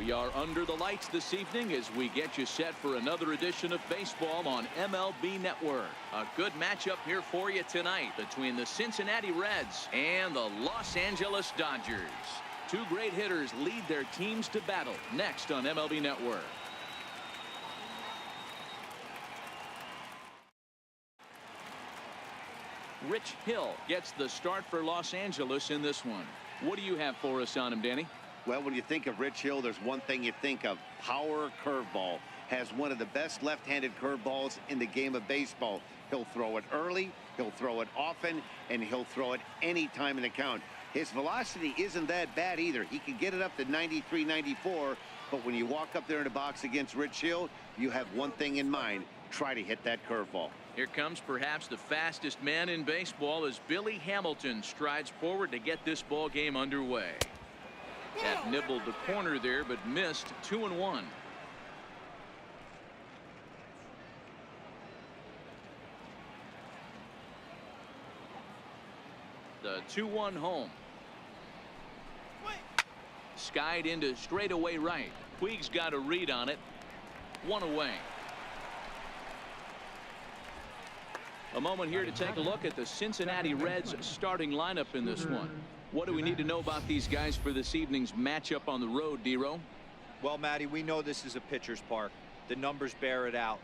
We are under the lights this evening as we get you set for another edition of baseball on MLB Network. A good matchup here for you tonight between the Cincinnati Reds and the Los Angeles Dodgers. Two great hitters lead their teams to battle next on MLB Network. Rich Hill gets the start for Los Angeles in this one. What do you have for us on him, Danny? Well, when you think of Rich Hill, there's one thing you think of. Power curveball. Has one of the best left-handed curveballs in the game of baseball. He'll throw it early, he'll throw it often, and he'll throw it any time in the count. His velocity isn't that bad either. He can get it up to 93, 94, but when you walk up there in the box against Rich Hill, you have one thing in mind. Try to hit that curveball. Here comes perhaps the fastest man in baseball as Billy Hamilton strides forward to get this ball game underway. That nibbled the corner there, but missed. 2-1. The 2-1 home. Skied into straightaway right. Puig's got a read on it. One away. A moment here to take a look at the Cincinnati Reds starting lineup in this one. What do we need to know about these guys for this evening's matchup on the road, D-Row? Well, Matty, we know this is a pitcher's park. The numbers bear it out.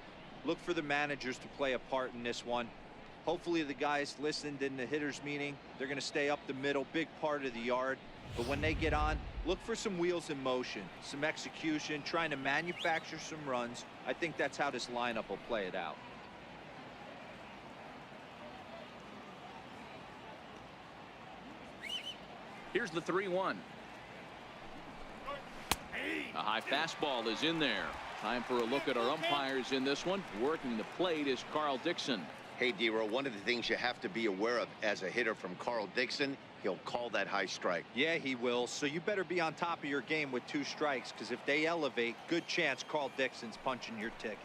Look for the managers to play a part in this one. Hopefully the guys listened in the hitters meeting. They're going to stay up the middle, big part of the yard. But when they get on, look for some wheels in motion, some execution, trying to manufacture some runs. I think that's how this lineup will play it out. Here's the 3-1. A high fastball is in there. Time for a look at our umpires in this one. Working the plate is Carl Dixon. Hey, D-Row, one of the things you have to be aware of as a hitter from Carl Dixon, he'll call that high strike. Yeah, he will. So you better be on top of your game with 2 strikes, because if they elevate, good chance Carl Dixon's punching your ticket.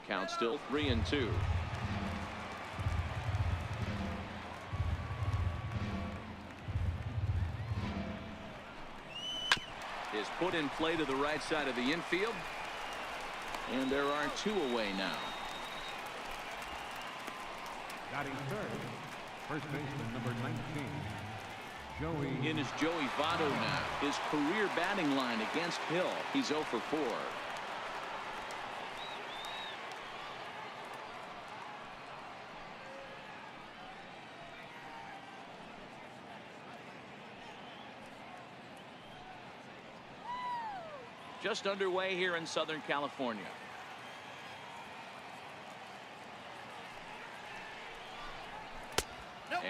Count still 3-2. Is put in play to the right side of the infield. And there are 2 away now. Batting third, first baseman number 19, Joey. In is Joey Votto now. His career batting line against Hill. He's 0 for 4. Just underway here in Southern California.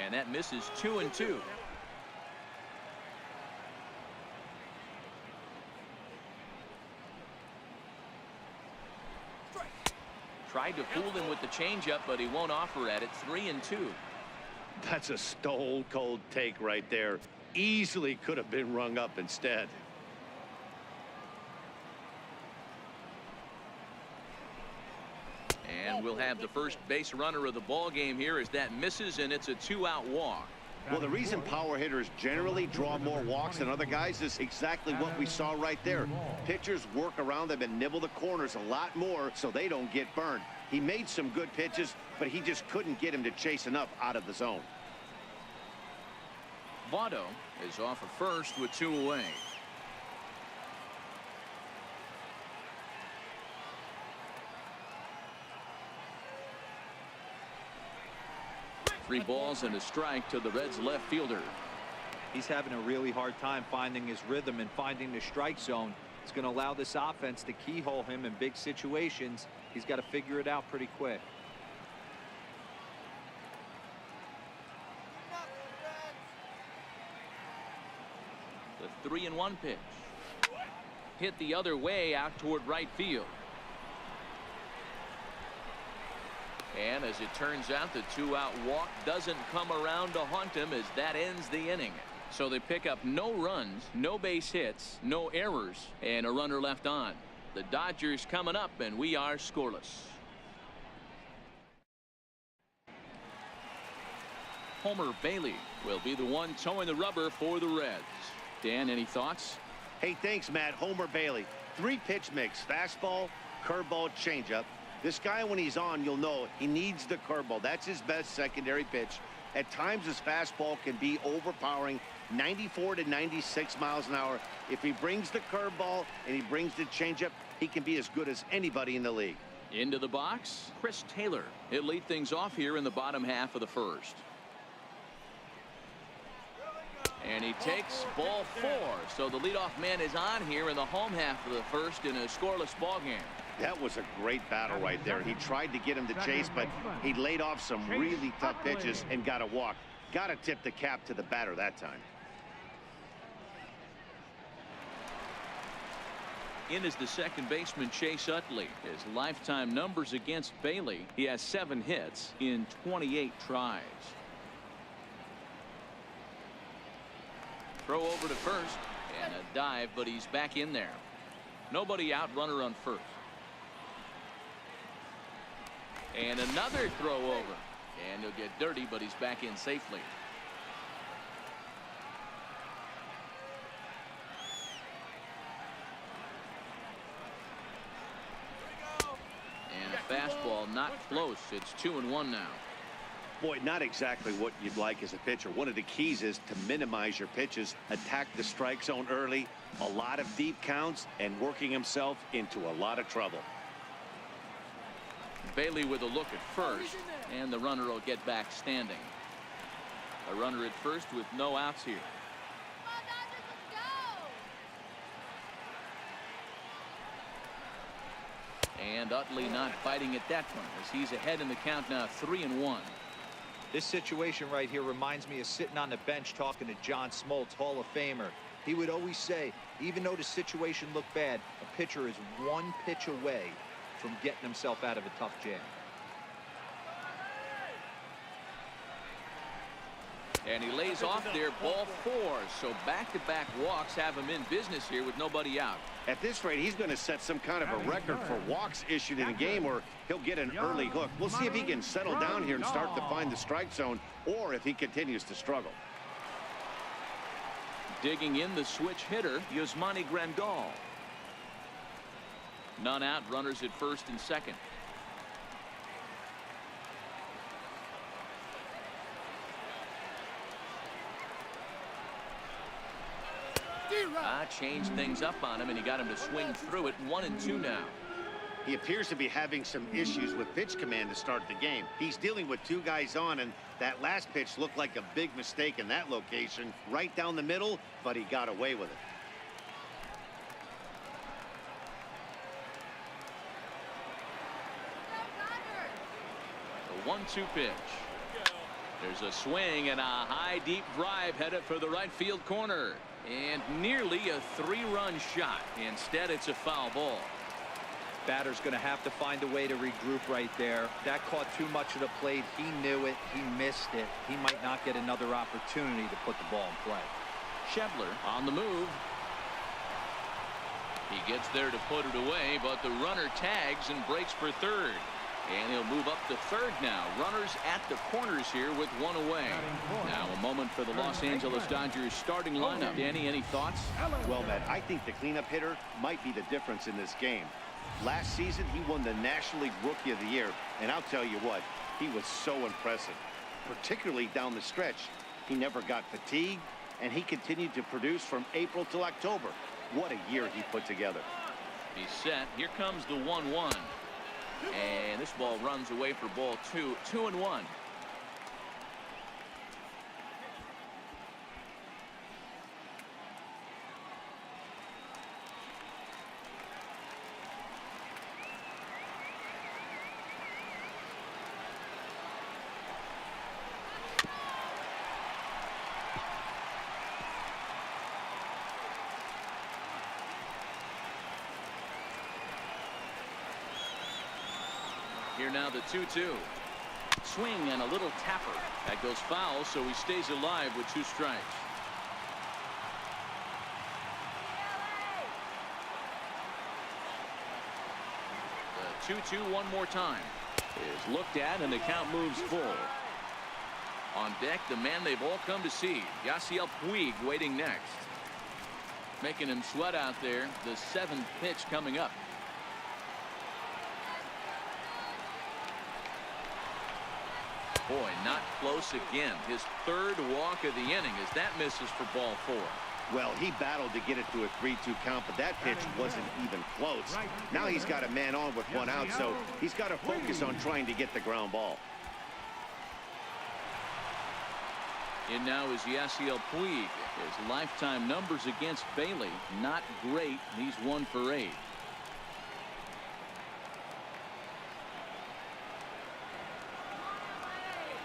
And that misses. 2-2. Tried to fool him with the changeup, but he won't offer at it. 3-2. That's a stone cold take right there. Easily could have been rung up instead. And we'll have the first base runner of the ball game here as that misses, and it's a 2-out walk. Well, the reason power hitters generally draw more walks than other guys is exactly what we saw right there. Pitchers work around them and nibble the corners a lot more so they don't get burned. He made some good pitches, but he just couldn't get him to chase enough out of the zone. Votto is off at first with 2 away. Three balls and a strike to the Reds left fielder. He's having a really hard time finding his rhythm and finding the strike zone. It's going to allow this offense to keyhole him in big situations. He's got to figure it out pretty quick. The 3-1 pitch. Hit the other way out toward right field. And as it turns out, the 2-out walk doesn't come around to haunt him as that ends the inning. So they pick up no runs, no base hits, no errors, and a runner left on. The Dodgers coming up, and we are scoreless. Homer Bailey will be the one towing the rubber for the Reds. Dan, any thoughts? Hey, thanks, Matt. Homer Bailey. 3-pitch mix. Fastball, curveball, changeup. This guy, when he's on, you'll know he needs the curveball. That's his best secondary pitch. At times, his fastball can be overpowering, 94 to 96 miles an hour. If he brings the curveball and he brings the changeup, he can be as good as anybody in the league. Into the box, Chris Taylor. He'll lead things off here in the bottom half of the first. And he takes ball 4. So the leadoff man is on here in the home half of the first in a scoreless ball game. That was a great battle right there. He tried to get him to chase, but he laid off some really tough pitches and got a walk. Got to tip the cap to the batter that time. In is the second baseman, Chase Utley. His lifetime numbers against Bailey. He has 7 hits in 28 tries. Throw over to first and a dive, but he's back in there. Nobody out, runner on first. And another throw over. And he'll get dirty, but he's back in safely. And a fastball not close. It's 2-1 now. Boy, not exactly what you'd like as a pitcher. One of the keys is to minimize your pitches, attack the strike zone early, a lot of deep counts, and working himself into a lot of trouble. Bailey with a look at first, and the runner will get back standing. A runner at first with no outs here. And Utley not fighting at that point as he's ahead in the count now, 3-1. This situation right here reminds me of sitting on the bench talking to John Smoltz, Hall of Famer. He would always say, even though the situation looked bad, a pitcher is 1 pitch away from getting himself out of a tough jam. And he lays off there, ball 4. So back-to-back walks have him in business here with nobody out. At this rate, he's going to set some kind of a record for walks issued in a game, or he'll get an early hook. We'll see if he can settle down here and start to find the strike zone, or if he continues to struggle. Digging in the switch hitter, Yasmani Grandal. None out, runners at first and second. Changed things up on him, and he got him to swing through it. 1-2 now. He appears to be having some issues with pitch command to start the game. He's dealing with 2 guys on, and that last pitch looked like a big mistake in that location, right down the middle, but he got away with it. The 1-2 pitch. There's a swing and a high deep drive headed for the right field corner. And nearly a 3-run shot. Instead, it's a foul ball. Batter's going to have to find a way to regroup right there. That caught too much of the plate. He knew it. He missed it. He might not get another opportunity to put the ball in play. Schebler on the move. He gets there to put it away, but the runner tags and breaks for third. And he'll move up to third now. Runners at the corners here with 1 away. Now a moment for the Los Angeles Dodgers starting lineup. Danny, any thoughts? Well, Matt, I think the cleanup hitter might be the difference in this game. Last season, he won the National League Rookie of the Year. And I'll tell you what, he was so impressive, particularly down the stretch. He never got fatigued, and he continued to produce from April till October. What a year he put together. He's set. Here comes the 1-1. And this ball runs away for ball 2. 2-1. Here now the 2-2. Swing and a little tapper. That goes foul, so he stays alive with 2 strikes. The 2-2 one more time. Is looked at, and the count moves full. On deck, the man they've all come to see, Yasiel Puig, waiting next. Making him sweat out there. The 7th pitch coming up. Boy, not close again. His 3rd walk of the inning as that misses for ball 4. Well, he battled to get it to a 3-2 count, but that pitch wasn't even close. Now he's got a man on with 1 out, so he's got to focus on trying to get the ground ball. And now is Yasiel Puig. His lifetime numbers against Bailey, not great. He's 1 for 8.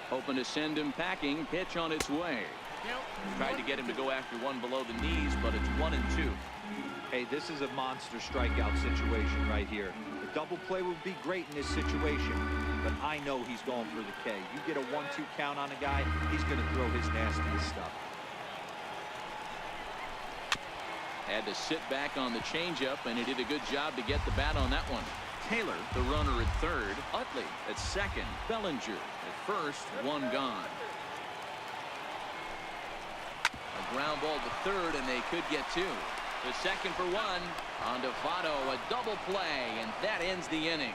Hoping to send him packing. Pitch on its way. Tried to get him to go after one below the knees, but it's 1-2. Hey, this is a monster strikeout situation right here. The double play would be great in this situation, but I know he's going for the K. You get a 1-2 count on a guy, he's going to throw his nastiest stuff. Had to sit back on the changeup, and he did a good job to get the bat on that one. Taylor, the runner at 3rd. Utley at 2nd. Bellinger at 1st. 1 gone. A ground ball to 3rd, and they could get 2. The 2nd for 1. On to Votto, a double play, and that ends the inning.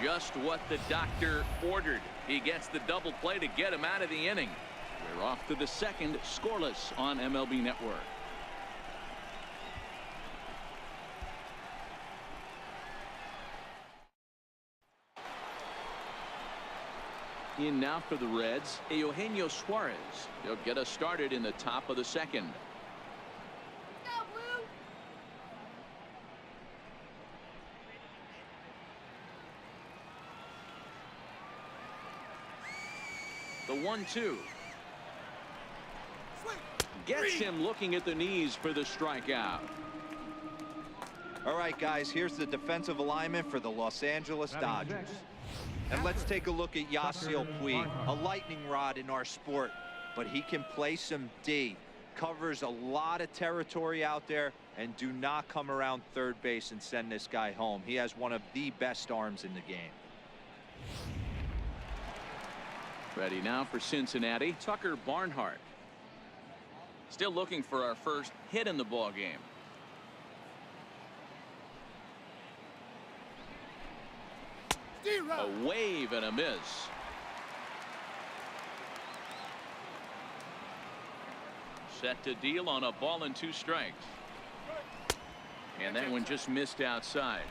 Just what the doctor ordered. He gets the double play to get him out of the inning. We're off to the 2nd, scoreless on MLB Network. In now for the Reds, Eugenio Suarez. He'll get us started in the top of the 2nd. The 1-2. Gets him looking at the knees for the strikeout. All right, guys, here's the defensive alignment for the Los Angeles Dodgers. And let's take a look at Yasiel Puig, a lightning rod in our sport, but he can play some D. Covers a lot of territory out there, and do not come around 3rd base and send this guy home. He has one of the best arms in the game. Ready now for Cincinnati, Tucker Barnhart. Still looking for our first hit in the ball game. A wave and a miss. Set to deal on a ball and 2 strikes. And that one just missed outside.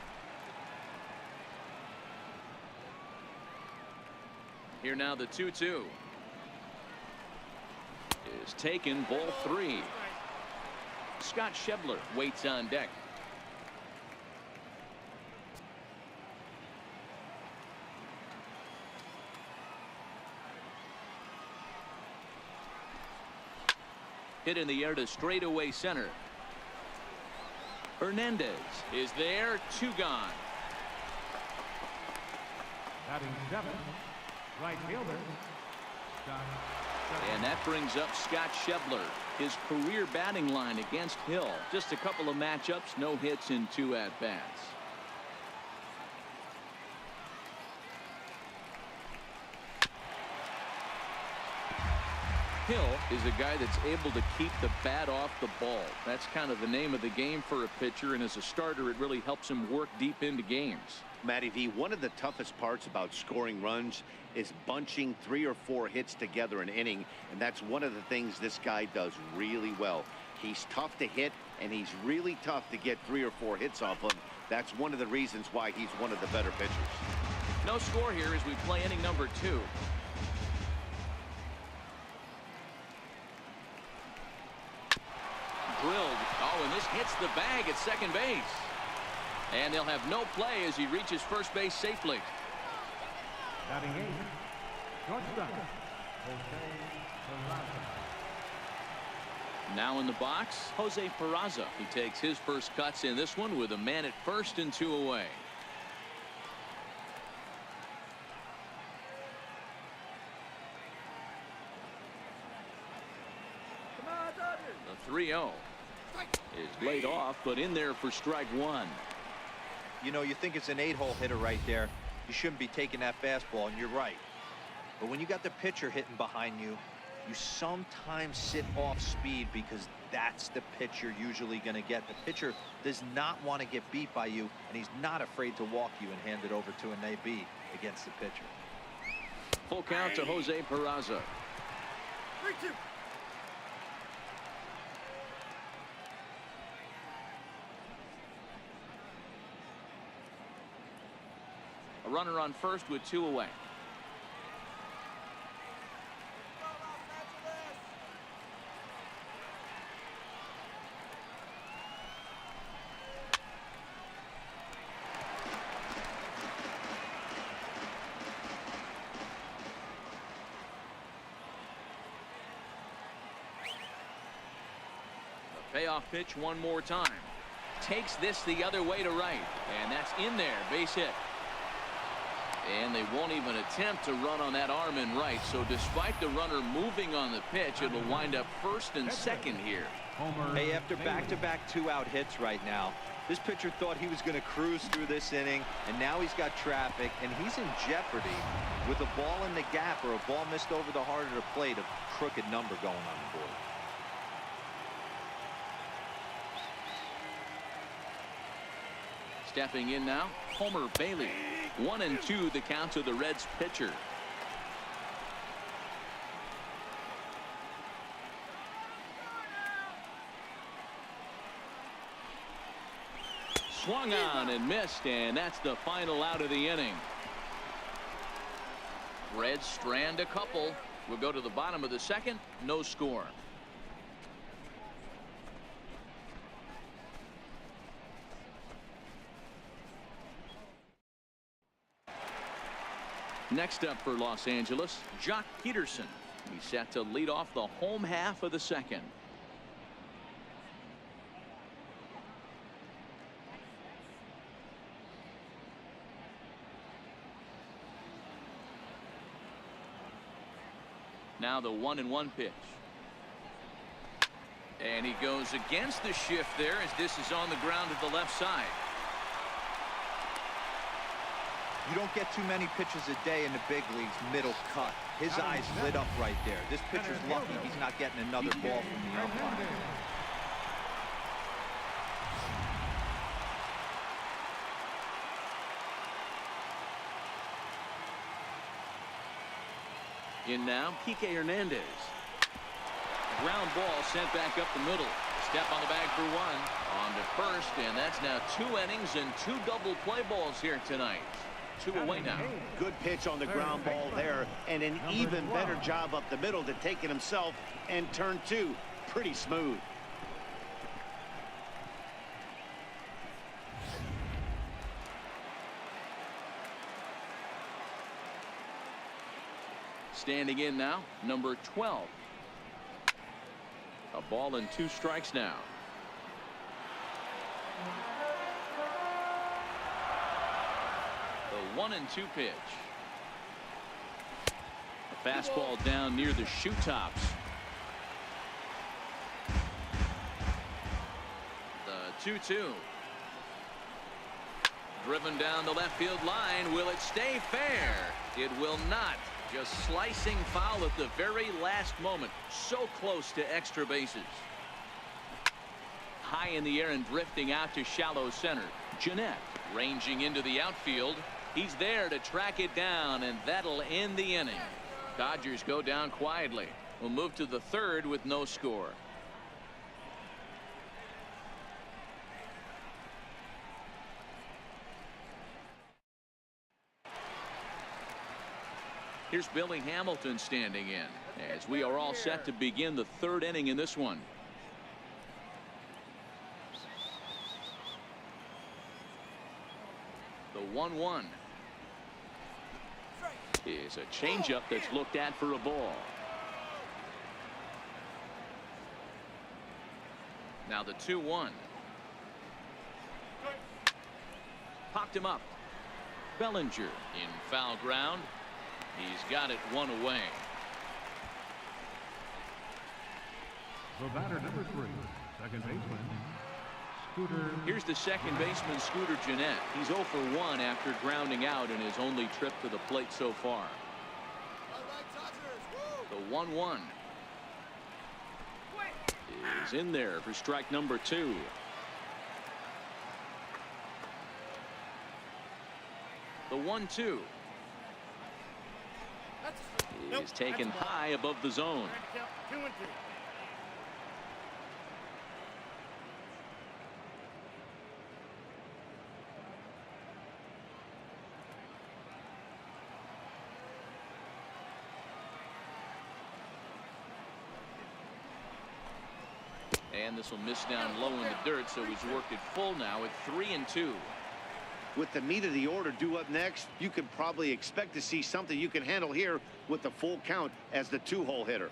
Here now the 2-2. Is taken, ball 3. Scott Schebler waits on deck. Hit in the air to straightaway center. Hernandez is there. 2 gone. Batting 7th, right fielder. And that brings up Scott Schebler. His career batting line against Hill. Just a couple of matchups, no hits in 2 at-bats. Hill is a guy that's able to keep the bat off the ball. That's kind of the name of the game for a pitcher, and as a starter it really helps him work deep into games. Matty V, one of the toughest parts about scoring runs is bunching 3 or 4 hits together an inning, and that's one of the things this guy does really well. He's tough to hit, and he's really tough to get 3 or 4 hits off him. That's one of the reasons why he's one of the better pitchers. No score here as we play inning number 2. Drilled. Oh, and this hits the bag at second base. And they'll have no play as he reaches first base safely. Batting 8th, shortstop, Jose Peraza. Now in the box, Jose Peraza. He takes his first cuts in this one with a man at first and 2 away. The 3-0 is laid off, but in there for strike 1. You know, you think it's an 8-hole hitter right there. You shouldn't be taking that fastball, and you're right. But when you got the pitcher hitting behind you, you sometimes sit off speed because that's the pitch you're usually going to get. The pitcher does not want to get beat by you, and he's not afraid to walk you and hand it over to an AB against the pitcher. Full count to Jose Peraza. 3-2. A runner on first with 2 away. Payoff pitch one more time. Takes this the other way to right. And that's in there. Base hit. And they won't even attempt to run on that arm in right. So despite the runner moving on the pitch, it'll wind up first and second here. Hey, after back-to-back 2-out hits right now, this pitcher thought he was going to cruise through this inning, and now he's got traffic, and he's in jeopardy with a ball in the gap or a ball missed over the heart of the plate, a crooked number going on the board. Stepping in now, Homer Bailey. 1-2 the count to the Reds pitcher. Swung on and missed, and that's the final out of the inning. Reds strand a couple. We'll go to the bottom of the second. No score. Next up for Los Angeles, Jock Peterson. He's set to lead off the home half of the second. Now the 1-1 pitch. And he goes against the shift there as this is on the ground to the left side. You don't get too many pitches a day in the big leagues middle cut. His eyes lit up right there. This pitcher's lucky he's not getting another ball from the umpire. In now, Kike Hernandez. Ground ball sent back up the middle. Step on the bag for one. On to first, and that's now 2 innings and 2 double play balls here tonight. 2 away now. Good pitch on the ground ball there, and an even better job up the middle to take it himself, and turn 2 pretty smooth. Standing in now, number 12. A ball and 2 strikes now. The 1-2 pitch. A fastball down near the shoe tops. The 2-2. Driven down the left field line. Will it stay fair? It will not. Just slicing foul at the very last moment. So close to extra bases. High in the air and drifting out to shallow center. Jeanette ranging into the outfield. He's there to track it down, and that'll end the inning. Dodgers go down quietly. We'll move to the third with no score. Here's Billy Hamilton standing in as we are all set to begin the third inning in this one. The 1-1 is a changeup that's looked at for a ball. Now the 2-1. Popped him up. Bellinger in foul ground. He's got it 1 away. The batter, number 3, second baseman, Scooter. Here's the second baseman, Scooter Jeanette. He's 0 for 1 after grounding out in his only trip to the plate so far. The 1-1. is in there for strike number 2. The 1-2 is taken high above the zone. 2-2. And this will miss down low in the dirt, so he's worked it full now at 3-2. With the meat of the order due up next, you could probably expect to see something you can handle here with the full count as the 2-hole hitter.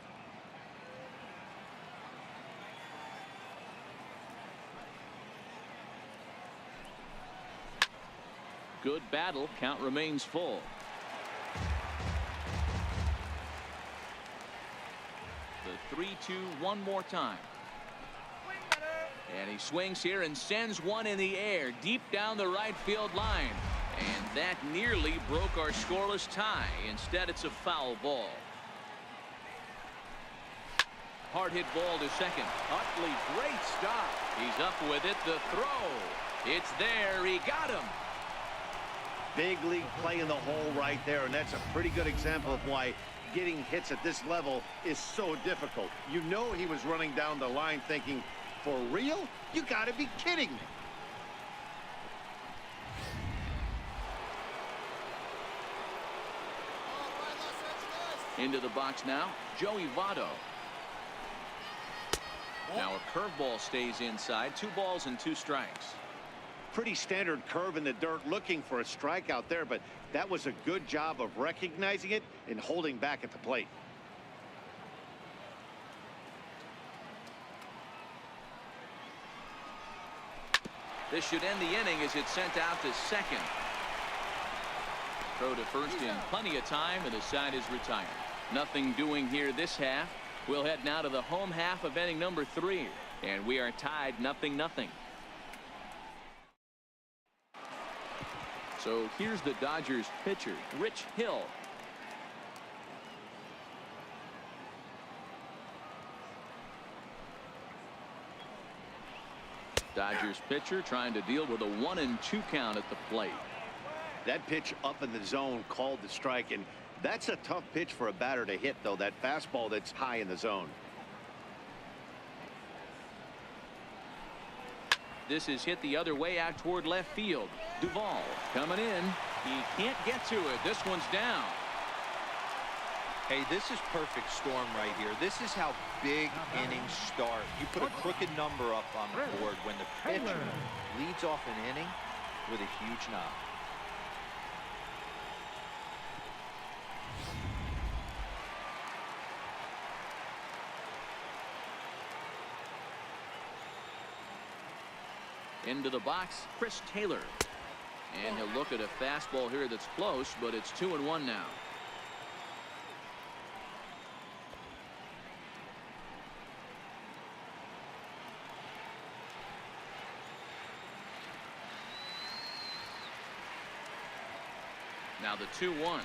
Good battle. Count remains full. The 3-2 one more time. And he swings here and sends one in the air deep down the right field line. And that nearly broke our scoreless tie. Instead, it's a foul ball. Hard hit ball to second. Utley, great stop. He's up with it. The throw. It's there. He got him. Big league play in the hole right there, and that's a pretty good example of why getting hits at this level is so difficult. You know he was running down the line thinking, for real? You gotta be kidding me. Into the box now, Joey Votto. Now a curveball stays inside. 2 balls and 2 strikes. Pretty standard curve in the dirt, looking for a strikeout there, but that was a good job of recognizing it and holding back at the plate. This should end the inning as it's sent out to second. Throw to first in plenty of time, and the side is retired. Nothing doing here this half. We'll head now to the home half of inning number 3, and we are tied 0-0. So here's the Dodgers pitcher, Rich Hill. Dodgers pitcher trying to deal with a 1-2 count at the plate. That pitch up in the zone called the strike, and that's a tough pitch for a batter to hit, though, that fastball that's high in the zone. This is hit the other way out toward left field. Duvall coming in. He can't get to it. This one's down. Hey, this is perfect storm right here. This is how big innings start. You put a crooked number up on the board when the pitcher leads off an inning with a huge knock. Into the box, Chris Taylor. And he'll look at a fastball here that's close, but it's 2-1 now. Now the 2-1.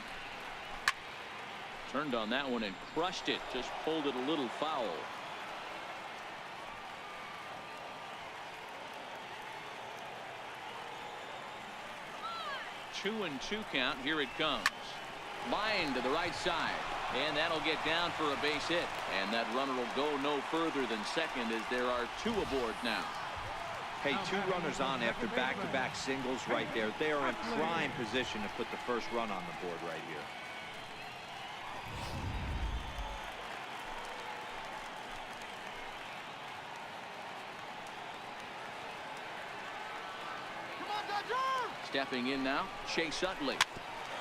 Turned on that one and crushed it. Just pulled it a little foul. 2-2 count. Here it comes. Line to the right side. And that'll get down for a base hit. And that runner will go no further than second as there are 2 aboard now. Hey, 2 runners on after back-to-back singles right there. They are in prime position to put the first run on the board right here. Stepping in now, Chase Utley.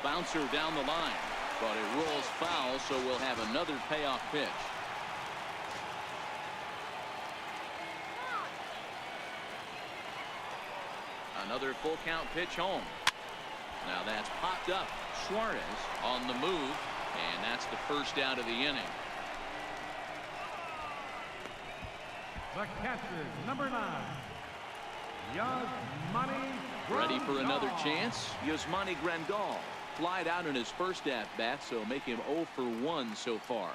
Bouncer down the line, but it rolls foul, so we'll have another payoff pitch. Another full count pitch home. Now that's popped up. Suarez on the move, and that's the first out of the inning. The catcher, number 9, Yasmani. Ready for another chance? Yasmani Grandal flied out in his first at-bat, so make him 0 for 1 so far.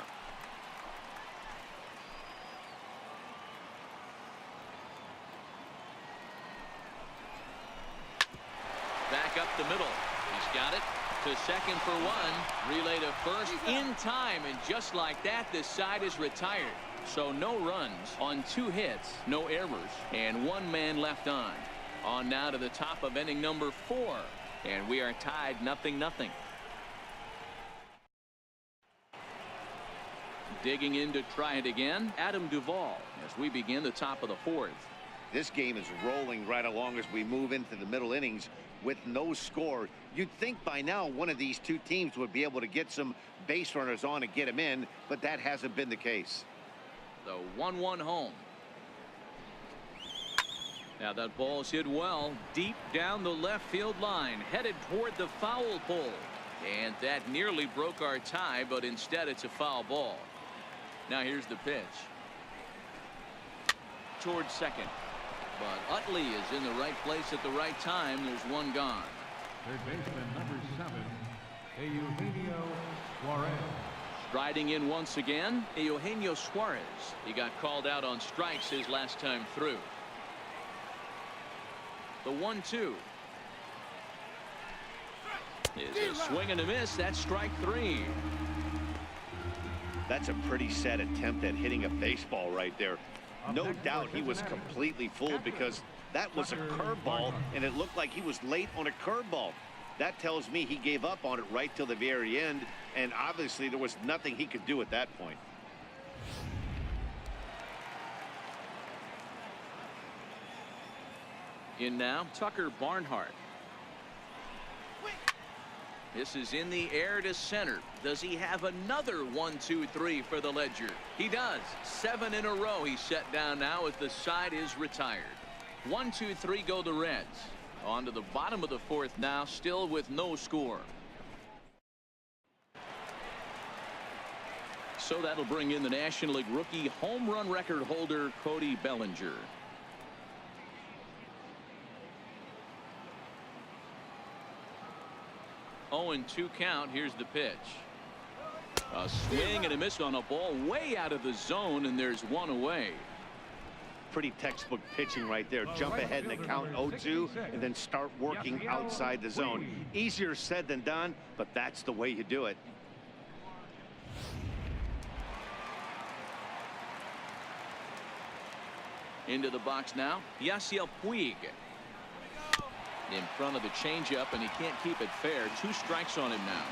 got it. To second for one. Relay to first in time. And just like that, this side is retired. So no runs on 2 hits, no errors, and 1 man left on. On now to the top of inning number 4. And we are tied 0-0. Digging in to try it again, Adam Duvall, as we begin the top of the 4th. This game is rolling right along as we move into the middle innings with no score. You'd think by now one of these 2 teams would be able to get some base runners on and get them in, but that hasn't been the case. The 1-1 home. Now that ball's hit well deep down the left field line, headed toward the foul pole. And that nearly broke our tie, but instead it's a foul ball. Now here's the pitch. Towards second. But Utley is in the right place at the right time. There's 1 gone. Third baseman number 7, Eugenio Suarez. Striding in once again, Eugenio Suarez. He got called out on strikes his last time through. The 1-2 is a swing and a miss. That's strike 3. That's a pretty sad attempt at hitting a baseball right there. No doubt he was completely fooled because that was a curveball and it looked like he was late on a curveball. That tells me he gave up on it right till the very end, and obviously there was nothing he could do at that point. In now, Tucker Barnhart. This is in the air to center. Does he have another 1-2-3 for the ledger? He does. 7 in a row he's set down now as the side is retired. 1-2-3 go the Reds. On to the bottom of the 4th now, still with no score. So that'll bring in the National League rookie home run record holder Cody Bellinger. 0-2 count. Here's the pitch. A swing and a miss on a ball way out of the zone, and there's 1 away. Pretty textbook pitching right there. Jump ahead in the count 0-2 and then start working outside the zone. Easier said than done, but that's the way you do it. Into the box now, Yasiel Puig. In front of the changeup, and he can't keep it fair. 2 strikes on him now.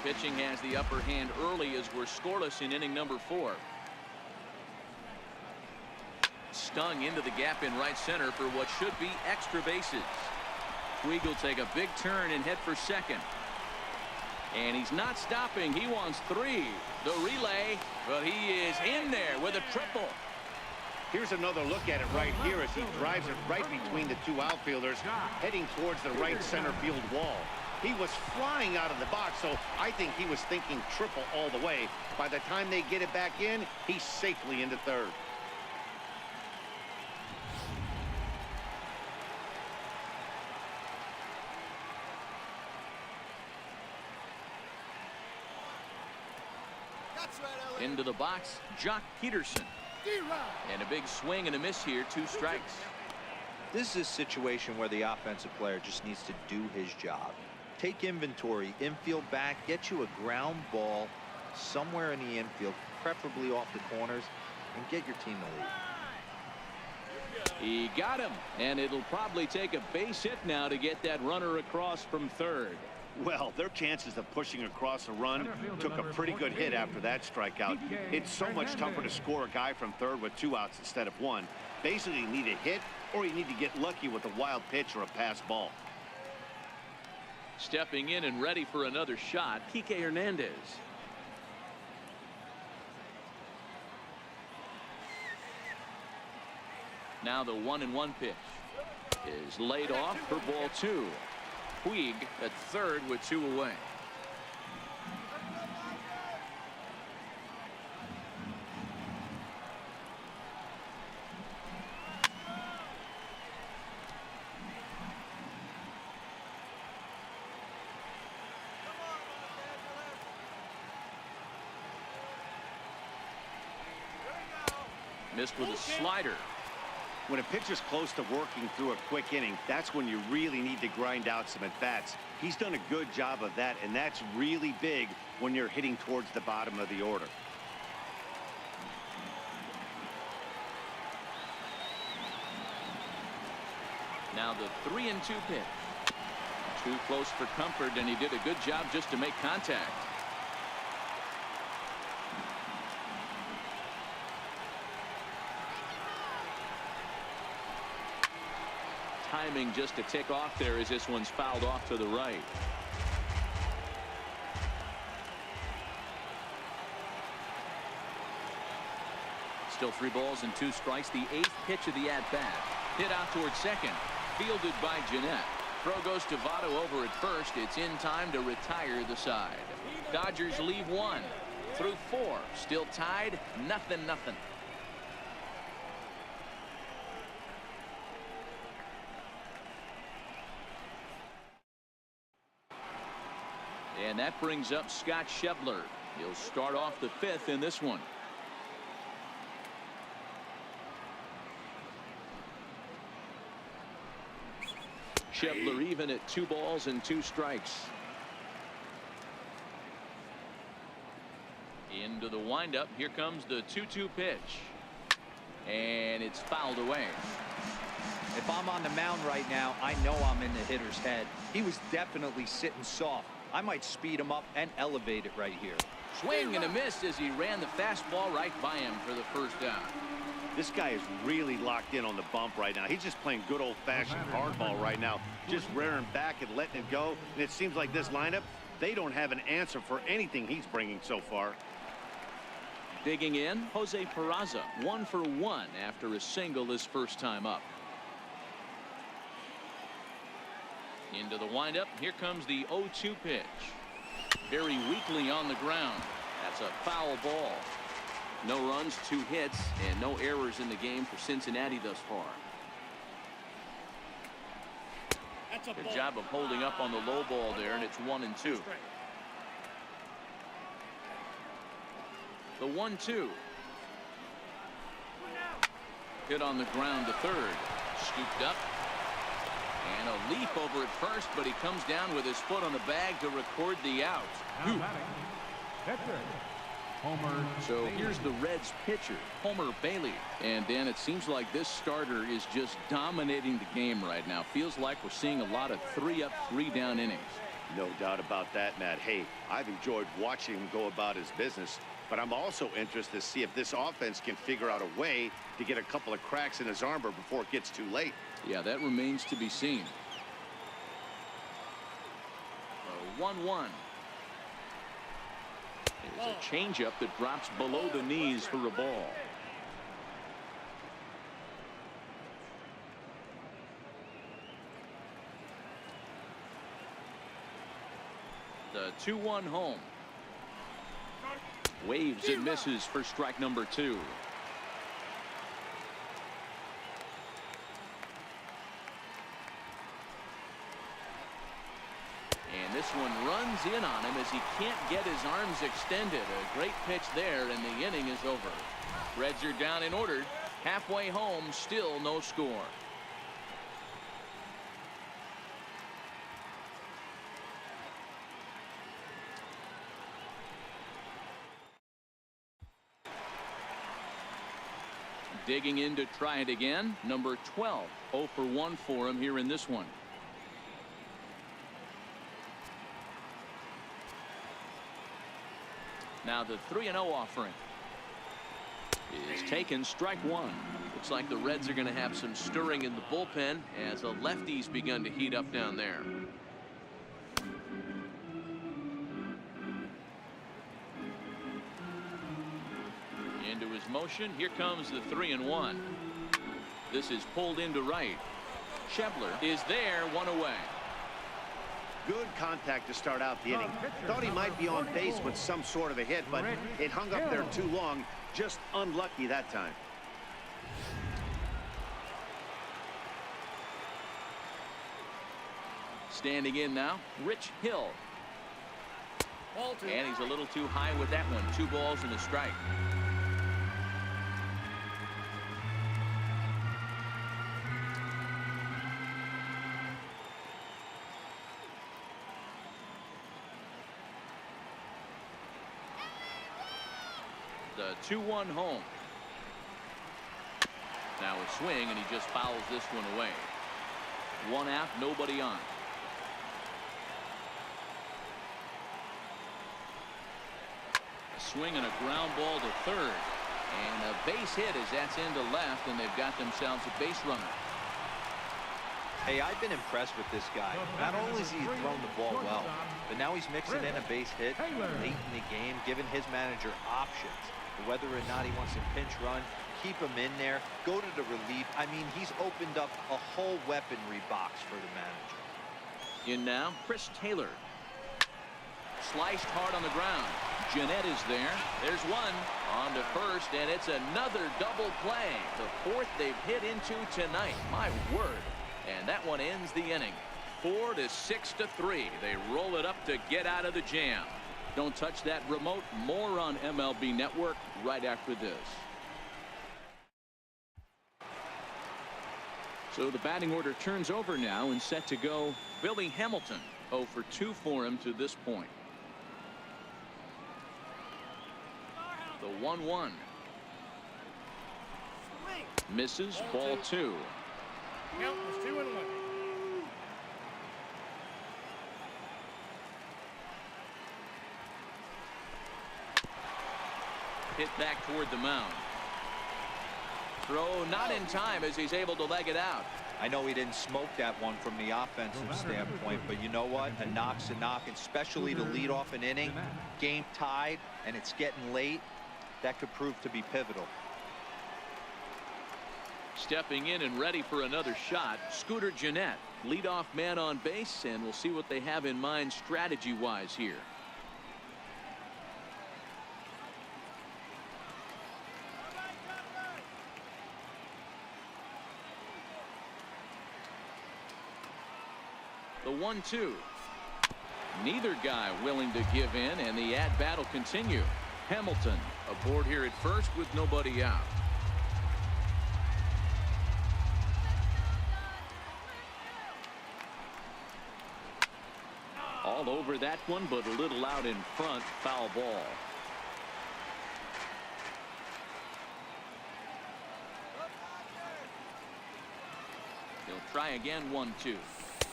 Pitching has the upper hand early as we're scoreless in inning number 4. Stung into the gap in right center for what should be extra bases. Puig will take a big turn and head for second. And he's not stopping. He wants 3. The relay, but he is in there with a triple. Here's another look at it right here as he drives it right between the 2 outfielders, heading towards the right center field wall. He was flying out of the box, so I think he was thinking triple all the way. By the time they get it back in, he's safely into third. Into the box, Jock Peterson. And a big swing and a miss here. 2 strikes. This is a situation where the offensive player just needs to do his job. Take inventory, infield back, get you a ground ball somewhere in the infield, preferably off the corners, and get your team the lead. He got him, and it'll probably take a base hit now to get that runner across from third. Well, their chances of pushing across a run took a pretty good hit after that strikeout. It's so much tougher to score a guy from third with 2 outs instead of 1. Basically, you need a hit or you need to get lucky with a wild pitch or a pass ball. Stepping in and ready for another shot, Kike Hernandez. Now the 1-1 pitch is laid off for ball 2. Puig at third with 2 away. Missed with a slider. When a pitcher's close to working through a quick inning, that's when you really need to grind out some at-bats. He's done a good job of that, and that's really big when you're hitting towards the bottom of the order. Now the 3-2 pitch. Too close for comfort, and he did a good job just to make contact. Timing just to tick off there as this one's fouled off to the right. Still 3 balls and 2 strikes. The 8th pitch of the at-bat. Hit out towards second. Fielded by Jeanette. Throw goes to Votto over at first. It's in time to retire the side. Dodgers leave 1 through 4. Still tied. 0-0. And that brings up Scott Schebler. He'll start off the 5th in this one. Schebler even at 2 balls and 2 strikes. Into the windup. Here comes the 2-2 pitch. And it's fouled away. If I'm on the mound right now, I know I'm in the hitter's head. He was definitely sitting soft. I might speed him up and elevate it right here. Swing and a miss as he ran the fastball right by him for the first down. This guy is really locked in on the bump right now. He's just playing good old-fashioned hardball right now, just rearing back and letting it go. And it seems like this lineup, they don't have an answer for anything he's bringing so far. Digging in, Jose Peraza, 1 for 1 after a single his first time up. Into the windup. Here comes the 0-2 pitch. Very weakly on the ground. That's a foul ball. No runs, 2 hits, and no errors in the game for Cincinnati thus far. Good job of holding up on the low ball there, and it's 1-2. The 1-2. Hit on the ground to third. Scooped up. And a leap over at first, but he comes down with his foot on the bag to record the out. Now batting, pitcher, Homer. So here's the Reds pitcher, Homer Bailey. And Dan, it seems like this starter is just dominating the game right now. Feels like we're seeing a lot of 3-up, 3-down innings. No doubt about that, Matt. Hey, I've enjoyed watching him go about his business, but I'm also interested to see if this offense can figure out a way to get a couple of cracks in his armor before it gets too late. Yeah, that remains to be seen. 1-1. There's a changeup that drops below the knees for a ball. The 2-1 home. Waves and misses for strike number 2. And this one runs in on him as he can't get his arms extended. A great pitch there, and the inning is over. Reds are down and ordered. Halfway home, still no score. Digging in to try it again. Number 12. 0 for 1 for him here in this one. Now the 3-0 offering is taken. Strike 1. Looks like the Reds are going to have some stirring in the bullpen as the lefties begun to heat up down there. Into his motion. Here comes the 3-1. This is pulled into right. Schebler is there, 1 away. Good contact to start out the inning. Thought he might be on base with some sort of a hit, but it hung up there too long. Just unlucky that time. Standing in now, Rich Hill. And he's a little too high with that one. 2 balls and a strike. The 2-1 home. Now a swing, and he just fouls this one away. 1 out, nobody on. A swing and a ground ball to third. And a base hit as that's into left, and they've got themselves a base runner. Hey, I've been impressed with this guy. Not only has he thrown the ball well, but now he's mixing in a base hit late in the game, giving his manager options. Whether or not he wants to pinch run, keep him in there, go to the relief. I mean, he's opened up a whole weaponry box for the manager. In now, Chris Taylor. Sliced hard on the ground. Jeanette is there. There's one on to first, and it's another double play. The 4th they've hit into tonight. My word. And that one ends the inning. 4-6-3. They roll it up to get out of the jam. Don't touch that remote. More on MLB Network right after this. So the batting order turns over now and set to go. Billy Hamilton 0 for 2 for him to this point. The 1-1. Misses, ball 2. Count was 2-1. Hit back toward the mound. Throw not in time as he's able to leg it out. I know he didn't smoke that one from the offensive standpoint, but you know what? A knock's a knock, especially to lead off an inning. Game tied, and it's getting late. That could prove to be pivotal. Stepping in and ready for another shot, Scooter Jeanette, leadoff man on base, and we'll see what they have in mind strategy-wise here. The 1-2. Neither guy willing to give in, and the at-bat will continue. Hamilton aboard here at first with nobody out. All over that one, but a little out in front. Foul ball. He'll try again. 1-2.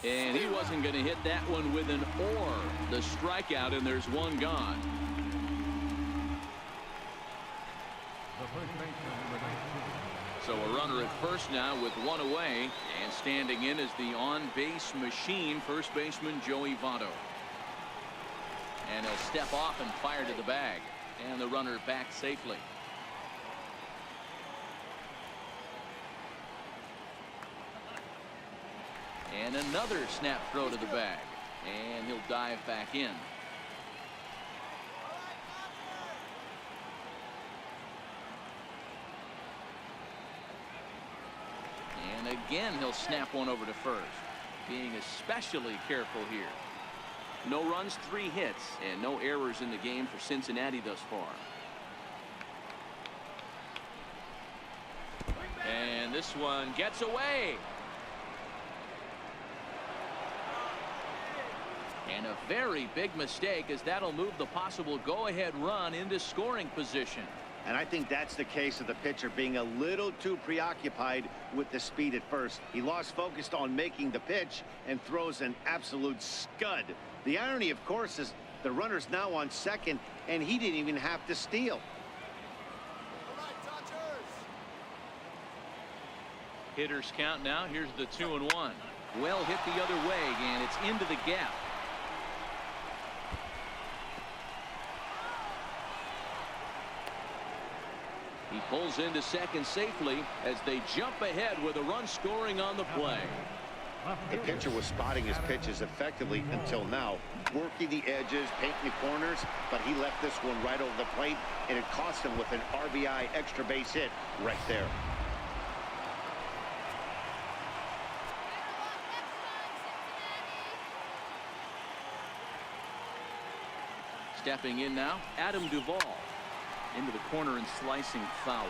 And he wasn't going to hit that one with an or. The strikeout, and there's one gone. So a runner at first now with one away, and standing in is the on-base machine, first baseman Joey Votto. And he'll step off and fire to the bag, and the runner back safely. And another snap throw to the bag, and he'll dive back in. And again, he'll snap one over to first, being especially careful here. No runs, 3 hits, and no errors in the game for Cincinnati thus far. And this one gets away. And a very big mistake, as that'll move the possible go-ahead run into scoring position. And I think that's the case of the pitcher being a little too preoccupied with the speed at first. He lost focus on making the pitch and throws an absolute scud. The irony, of course, is the runner's now on second, and he didn't even have to steal. Hitters count now. Here's the 2-1. Well hit the other way, and it's into the gap. He pulls into second safely as they jump ahead with a run scoring on the play. The pitcher was spotting his pitches effectively until now, working the edges, painting the corners, but he left this one right over the plate, and it cost him with an RBI extra base hit right there. Stepping in now, Adam Duvall. Into the corner and slicing foul.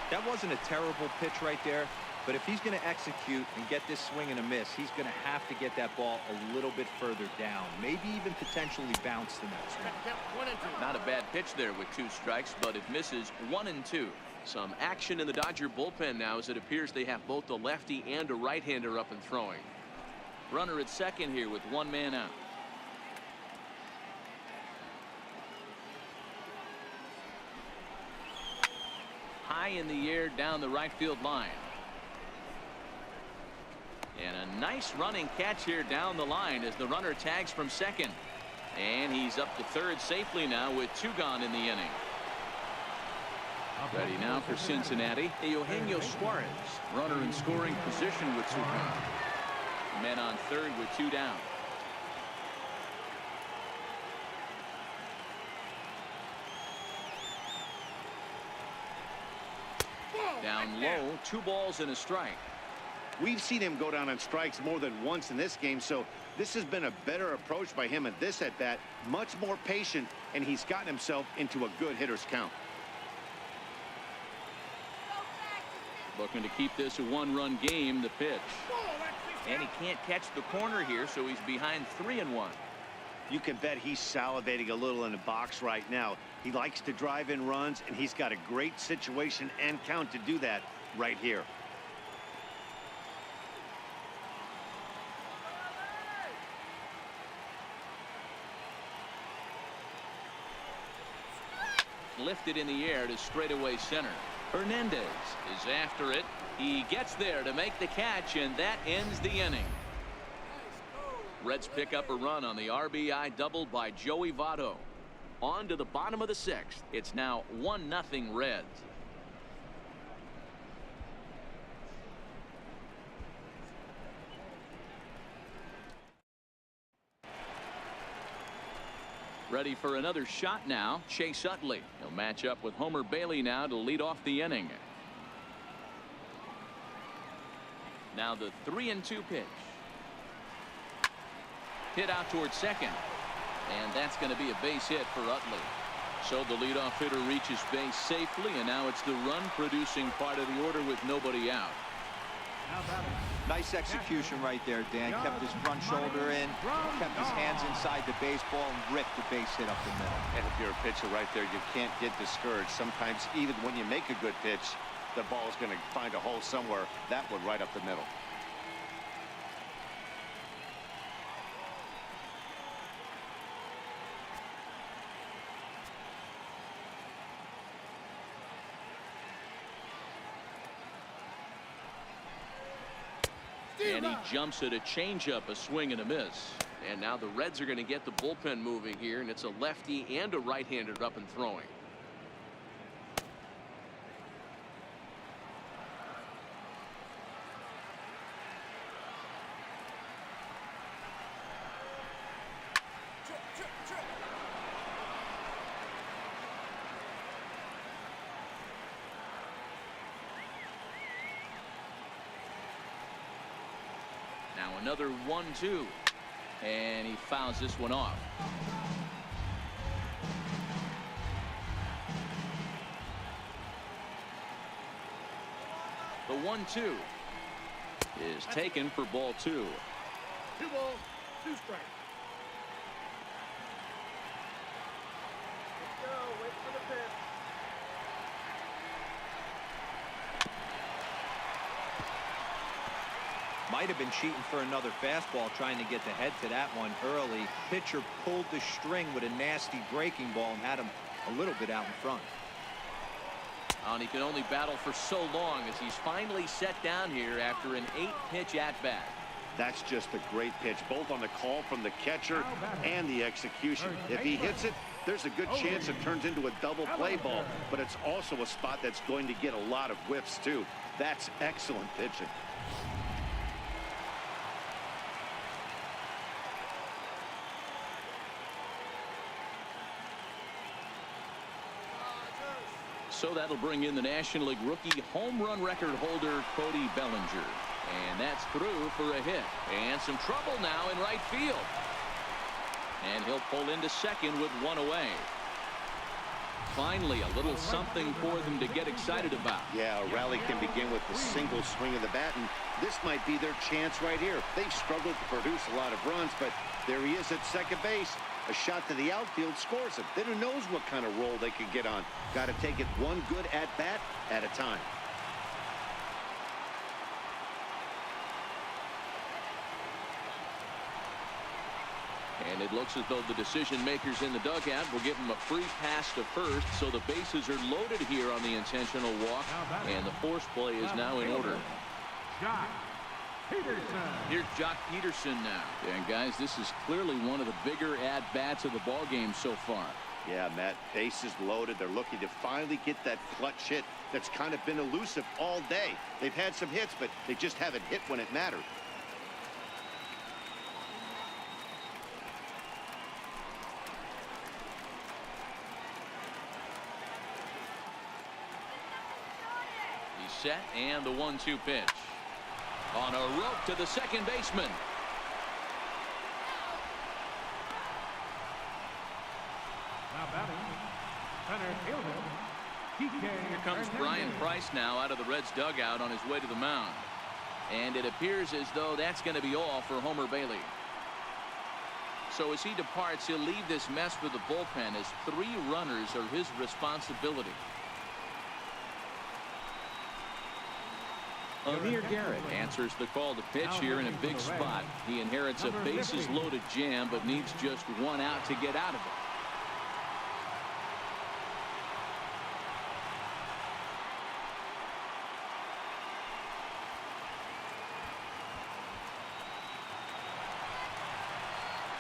That wasn't a terrible pitch right there, But if he's going to execute and get this swing and a miss, he's going to have to get that ball a little bit further down, maybe even potentially bounce the next one. Not a bad pitch there with 2 strikes, but it misses 1-2. Some action in the Dodger bullpen now, as it appears they have both a lefty and a right-hander up and throwing. Runner at second here with 1 man out. High in the air down the right field line. And a nice running catch here down the line as the runner tags from second. And he's up to third safely now with 2 gone in the inning. Ready now for Cincinnati, Eugenio Suarez. Runner in scoring position with 2 gone. Men on third with 2 down. Down low, 2 balls and a strike. We've seen him go down on strikes more than once in this game, so this has been a better approach by him at this at-bat. Much more patient, and he's gotten himself into a good hitter's count. Looking to keep this a 1-run game, the pitch. And he can't catch the corner here, so he's behind 3-1. You can bet he's salivating a little in the box right now. He likes to drive in runs, and he's got a great situation and count to do that right here. Lifted in the air to straightaway center. Hernandez is after it. He gets there to make the catch, and that ends the inning. Reds pick up a run on the RBI double by Joey Votto. On to the bottom of the 6th. It's now 1-0 Reds. Ready for another shot now, Chase Utley. He'll match up with Homer Bailey now to lead off the inning. Now the 3-2 pitch. Hit out towards second. And that's going to be a base hit for Utley. So the leadoff hitter reaches base safely, and now it's the run-producing part of the order with nobody out. Nice execution right there, Dan. Kept his front shoulder in, kept his hands inside the baseball, and ripped the base hit up the middle. And if you're a pitcher right there, you can't get discouraged. Sometimes even when you make a good pitch, the ball is going to find a hole somewhere. That one right up the middle. And he jumps at a changeup, a swing and a miss. And now the Reds are going to get the bullpen moving here, and it's a lefty and a right-hander up and throwing. Now another 1-2, and he fouls this one off. The 1-2 is taken for ball 2. 2 balls, 2 strikes. Let's go. Wait for the pitch. Might have been cheating for another fastball, trying to get the head to that one early. Pitcher pulled the string with a nasty breaking ball and had him a little bit out in front. And he can only battle for so long as he's finally set down here after an 8-pitch at-bat. That's just a great pitch, both on the call from the catcher and the execution. If he hits it, there's a good chance it turns into a double play ball, but it's also a spot that's going to get a lot of whiffs too. That's excellent pitching. So that'll bring in the National League rookie home run record holder Cody Bellinger. And that's through for a hit. And some trouble now in right field. And he'll pull into second with 1 away. Finally, a little something for them to get excited about. Yeah, a rally can begin with the single swing of the bat, and this might be their chance right here. They've struggled to produce a lot of runs, but there he is at second base. A shot to the outfield scores him. Then who knows what kind of roll they could get on. Got to take it one good at-bat at a time. And it looks as though the decision makers in the dugout will give him a free pass to first, so the bases are loaded here on the intentional walk, and the force play is now in order. Jock Peterson. Here's Jock Peterson now. And guys, this is clearly one of the bigger at-bats of the ball game so far. Yeah, Matt, bases loaded. They're looking to finally get that clutch hit that's kind of been elusive all day. They've had some hits, but they just haven't hit when it mattered. He's set, and the 1-2 pitch. On a rope to the second baseman. Now batting, center fielder, Here comes Brian Price now out of the Reds dugout on his way to the mound. And it appears as though that's going to be all for Homer Bailey. So as he departs, he'll leave this mess with the bullpen as 3 runners are his responsibility. Amir Garrett answers the call to pitch here in a big spot. He inherits a bases loaded jam, but needs just 1 out to get out of it.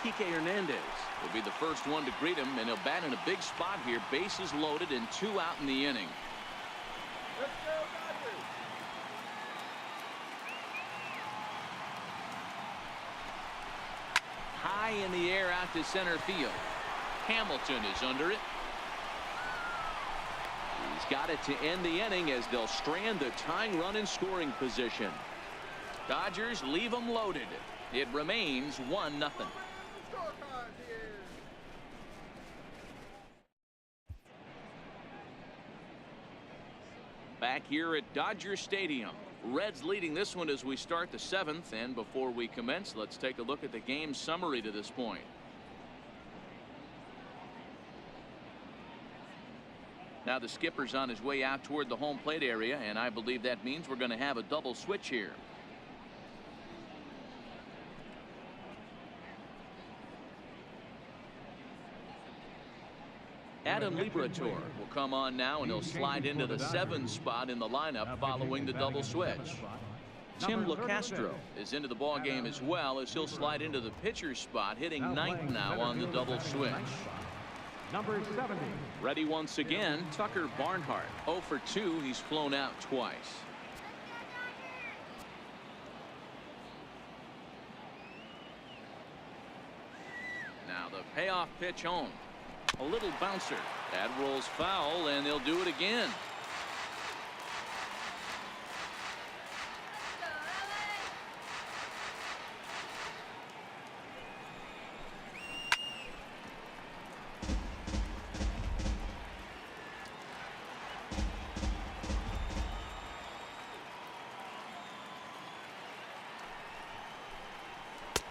Kike Hernandez will be the first one to greet him, and he'll bat in a big spot here. Bases loaded and 2 out in the inning. Let's go, Dodgers. High in the air out to center field. Hamilton is under it. He's got it to end the inning as they'll strand the tying run in scoring position. Dodgers leave them loaded. It remains 1-0. Back here at Dodger Stadium. Reds leading this one as we start the 7th, and before we commence, let's take a look at the game summary to this point. Now the skipper's on his way out toward the home plate area, and I believe that means we're going to have a double switch here. Adam Liberatore will come on now, and he'll slide into the 7 spot in the lineup following the double switch. Tim LaCastro is into the ball game as well, as he'll slide into the pitcher's spot, hitting 9th now on the double switch. Number 70. Ready once again, Tucker Barnhart. 0 for 2. He's flown out twice. Now the payoff pitch on. A little bouncer. That rolls foul, and they'll do it again.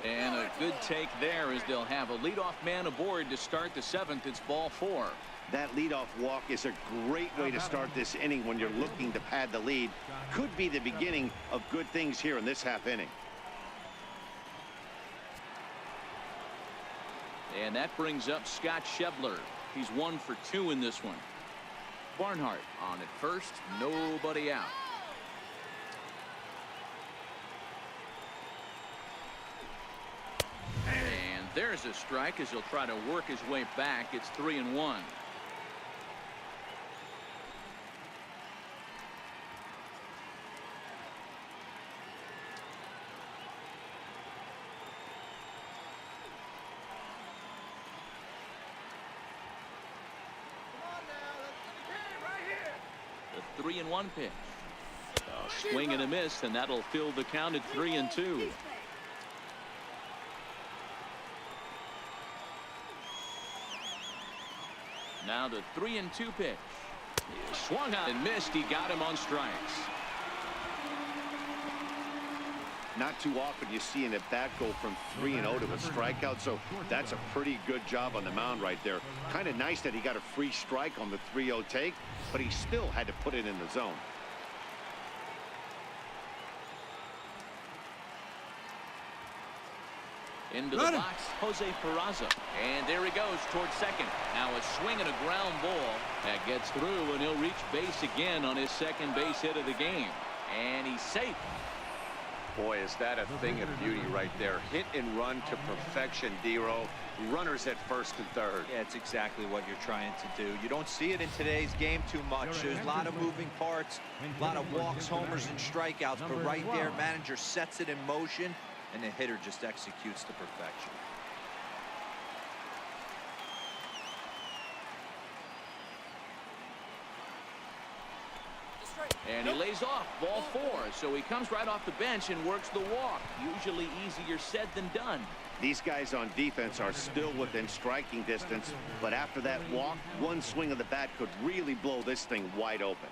And a good take there as they'll have a leadoff man aboard to start the 7th. It's ball 4. That leadoff walk is a great way to start this inning when you're looking to pad the lead. Could be the beginning of good things here in this half inning. And that brings up Scott Schebler. He's 1 for 2 in this one. Barnhart on at first. Nobody out. And there's a strike as he'll try to work his way back. It's 3-1. The 3-1 pitch. A swing and a miss, and that'll fill the count at 3-2. Now Now the 3-2 pitch. He swung on and missed. He got him on strikes. Not too often you see an at-bat go from 3-0 to a strikeout, so that's a pretty good job on the mound right there. Kind of nice that he got a free strike on the 3-0 take, but he still had to put it in the zone. Into the box, Jose Peraza. And there he goes towards second. Now a swing and a ground ball. That gets through, and he'll reach base again on his second base hit of the game. And he's safe. Boy, is that a thing of beauty right there. Hit and run to perfection, Dero. Runners at first and third. Yeah, it's exactly what you're trying to do. You don't see it in today's game too much. There's a lot of moving parts, a lot of walks, homers, and strikeouts. But right there, manager sets it in motion, and the hitter just executes to perfection. And he lays off ball 4, so he comes right off the bench and works the walk. Usually easier said than done. These guys on defense are still within striking distance, but after that walk, one swing of the bat could really blow this thing wide open.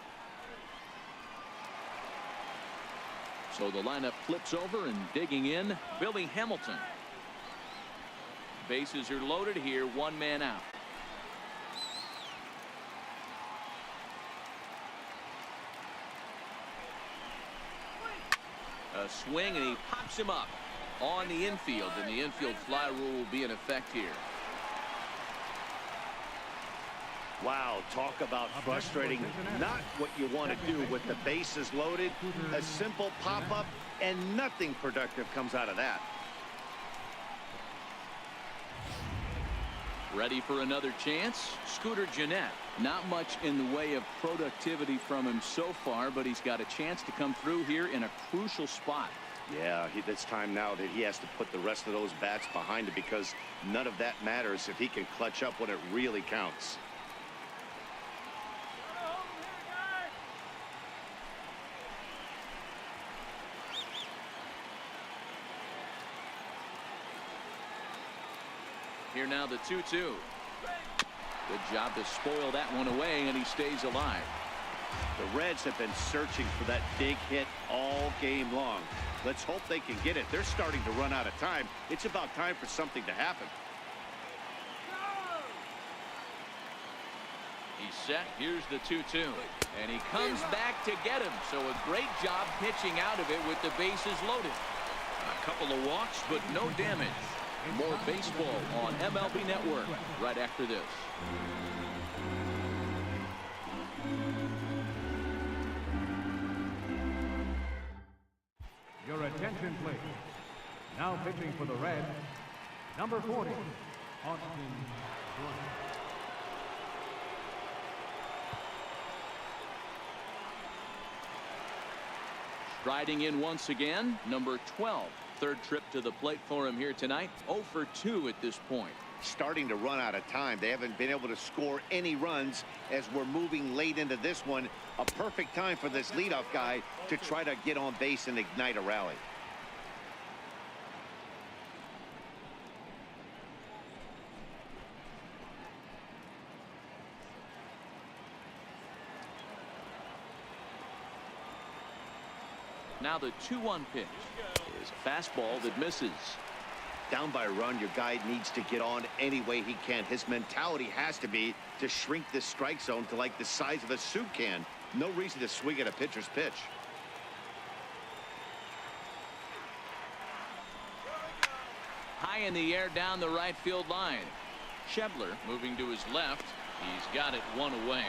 So the lineup flips over, and digging in, Billy Hamilton. Bases are loaded here, one man out. A swing, and he pops him up on the infield, and the infield fly rule will be in effect here. Wow, talk about frustrating. Not what you want to do with the bases loaded. A simple pop-up, and nothing productive comes out of that. Ready for another chance? Scooter Gennett. Not much in the way of productivity from him so far, but he's got a chance to come through here in a crucial spot. Yeah, it's time now that he has to put the rest of those bats behind him, because none of that matters if he can clutch up when it really counts. Here now the 2-2. Good job to spoil that one away, and he stays alive. The Reds have been searching for that big hit all game long. Let's hope they can get it. They're starting to run out of time. It's about time for something to happen. He's set. Here's the 2-2. And he comes back to get him. So a great job pitching out of it with the bases loaded. A couple of walks, but no damage. More baseball on MLB Network right after this. Your attention, please. Now pitching for the Reds, number 40, Austin Gordon. Striding in once again, number 12. Third trip to the plate for him here tonight. 0 for 2 at this point. Starting to run out of time. They haven't been able to score any runs as we're moving late into this one. A perfect time for this leadoff guy to try to get on base and ignite a rally. Now the 2-1 pitch is a fastball that misses. Down by a run, your guy needs to get on any way he can. His mentality has to be to shrink this strike zone to like the size of a soup can. No reason to swing at a pitcher's pitch. High in the air down the right field line. Schebler moving to his left. He's got it one away.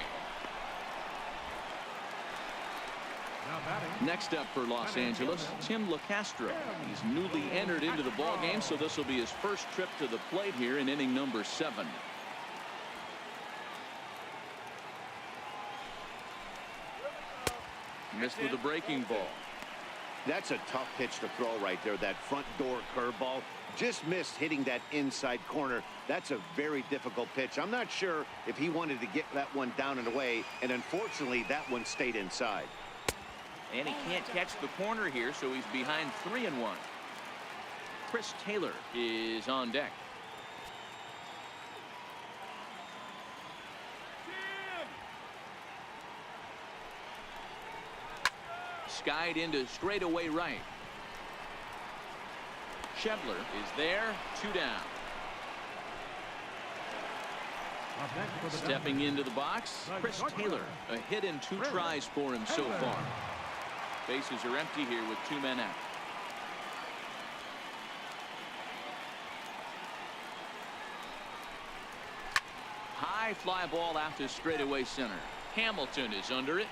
Next up for Los Angeles, Tim LeCastro. He's newly entered into the ball game, so this will be his first trip to the plate here in inning number 7. Missed with a breaking ball. That's a tough pitch to throw right there. That front door curveball just missed hitting that inside corner. That's a very difficult pitch. I'm not sure if he wanted to get that one down and away, and unfortunately that one stayed inside. And he can't catch the corner here, so he's behind 3-1. Chris Taylor is on deck. skied into straightaway right. Schebler is there. 2 down. Up next for the Stepping into the box, Chris Taylor. A hit in 2 tries for him so far. Bases are empty here with 2 men out. High fly ball out to straightaway center. Hamilton is under it.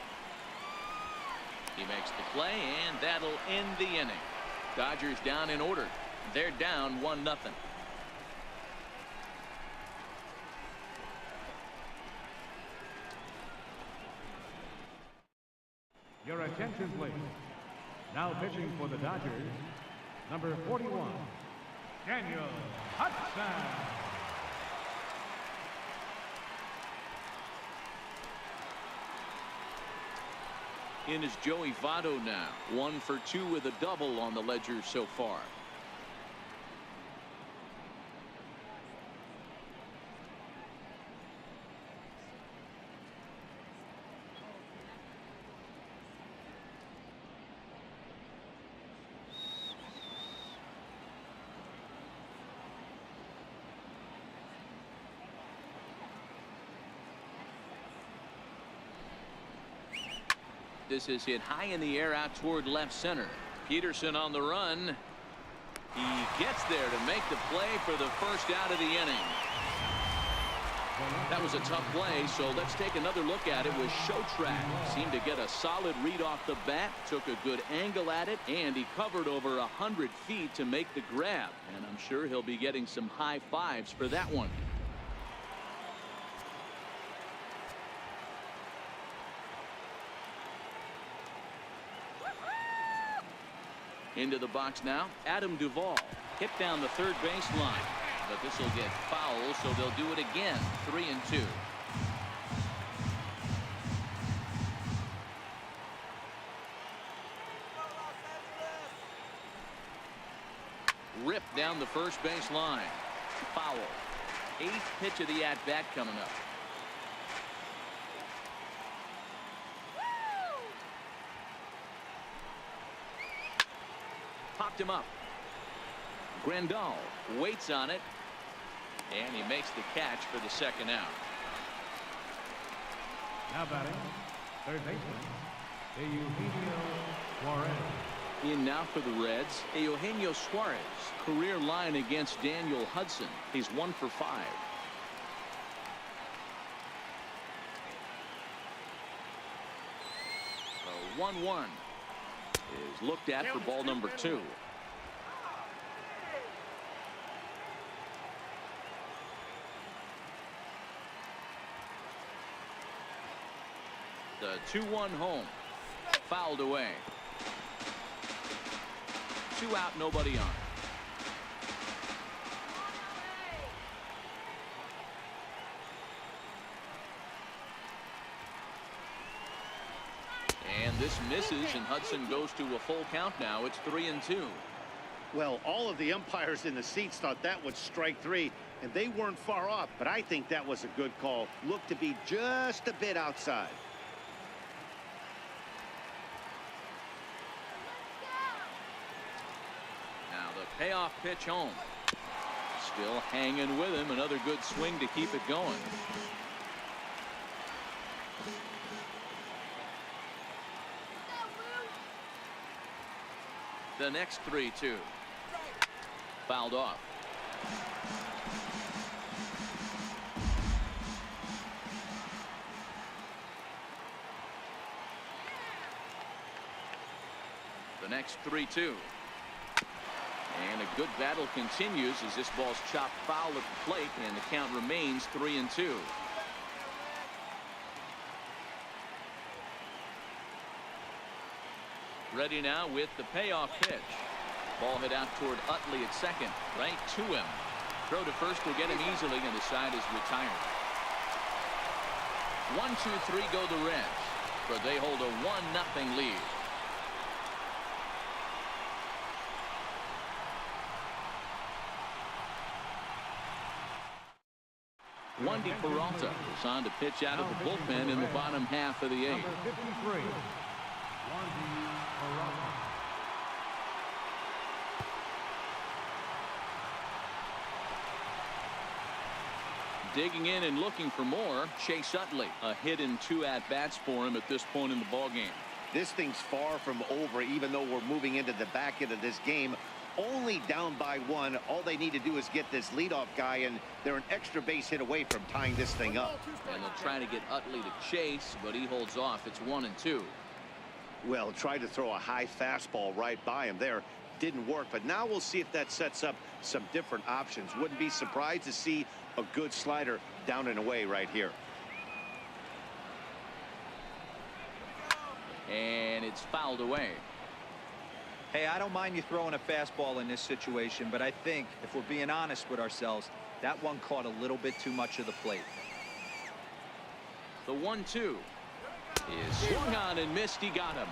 He makes the play, and that'll end the inning. Dodgers down in order. They're down 1-0. Your attention, please. Now pitching for the Dodgers, number 41, Daniel Hudson. In is Joey Votto now. 1 for 2 with a double on the ledger so far. This is hit high in the air out toward left center. Peterson on the run. He gets there to make the play for the first out of the inning. That was a tough play, so let's take another look at it with Showtrack. Seemed to get a solid read off the bat, took a good angle at it, and he covered over 100 feet to make the grab. And I'm sure he'll be getting some high fives for that one. Into the box now, Adam Duvall. Hit down the third baseline. But this will get foul, so they'll do it again. 3-2. Ripped down the first base line. Foul. 8th pitch of the at-bat coming up. Popped him up. Grandal waits on it, and he makes the catch for the second out. Now batting, third baseman, Eugenio Suarez. In now for the Reds, Eugenio Suarez. Career line against Daniel Hudson. He's 1 for 5. The 1-1 is looked at for ball number 2. The 2-1 home. Fouled away. 2 out, nobody on. And this misses, and Hudson goes to a full count now. It's 3-2. Well, all of the umpires in the seats thought that was strike 3, and they weren't far off, but I think that was a good call. Looked to be just a bit outside. Now the payoff pitch home. Still hanging with him. Another good swing to keep it going. The next 3-2. Fouled off. The next 3-2. And a good battle continues as this ball's chopped foul at the plate, and the count remains 3-2. Ready now with the payoff pitch. Ball hit out toward Utley at second, right to him. Throw to first will get him easily, and the side is retired. 1-2-3 go the Reds, but they hold a 1-0 lead. Wandy Peralta is on to pitch out of the bullpen in the bottom half of the 8th. Number 53, Digging in and looking for more, Chase Utley. A hit in 2 at-bats for him at this point in the ballgame. This thing's far from over, even though we're moving into the back end of this game. Only down by 1. All they need to do is get this leadoff guy, and they're an extra base hit away from tying this thing up. And they'll try to get Utley to chase, but he holds off. It's 1-2. Well, tried to throw a high fastball right by him there. Didn't work, but now we'll see if that sets up some different options. Wouldn't be surprised to see a good slider down and away right here. And it's fouled away. Hey, I don't mind you throwing a fastball in this situation, but I think if we're being honest with ourselves, that one caught a little bit too much of the plate. The 1-2 is swung on and missed. He got him.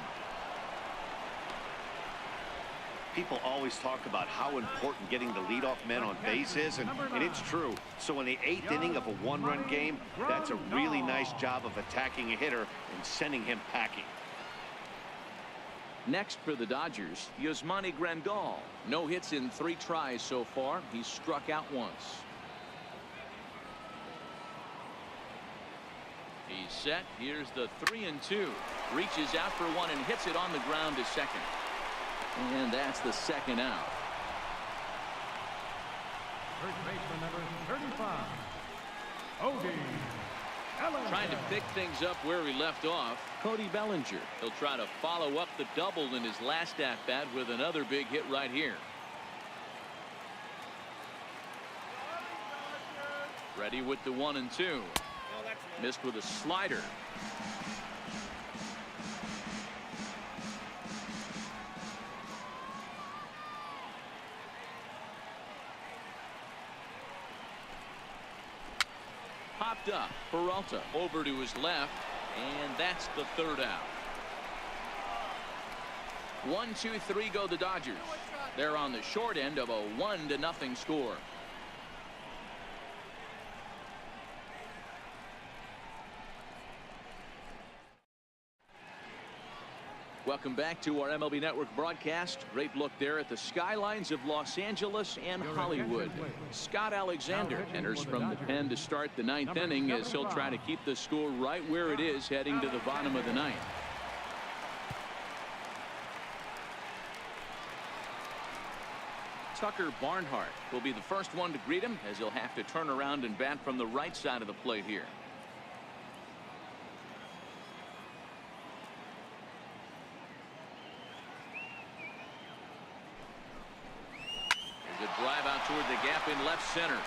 People always talk about how important getting the leadoff man on base is, and it's true. So in the 8th inning of a 1-run game, that's a really nice job of attacking a hitter and sending him packing. Next for the Dodgers, Yasmani Grandal. No hits in 3 tries so far. He's struck out once. He's set. Here's the 3-2. Reaches out for one and hits it on the ground to second. And that's the second out. First baseman number 35, Cody Bellinger. Trying to pick things up where he left off, Cody Bellinger. He'll try to follow up the double in his last at-bat with another big hit right here. Ready with the 1-2. Missed with a slider. Popped up. Peralta over to his left, and that's the 3rd out. 1-2-3 go the Dodgers. They're on the short end of a 1-0 score. Welcome back to our MLB Network broadcast. Great look there at the skylines of Los Angeles and Hollywood. Scott Alexander enters from the pen to start the 9th inning as he'll try to keep the score right where it is heading to the bottom of the 9th. Tucker Barnhart will be the first one to greet him as he'll have to turn around and bat from the right side of the plate here. Drive out toward the gap in left center.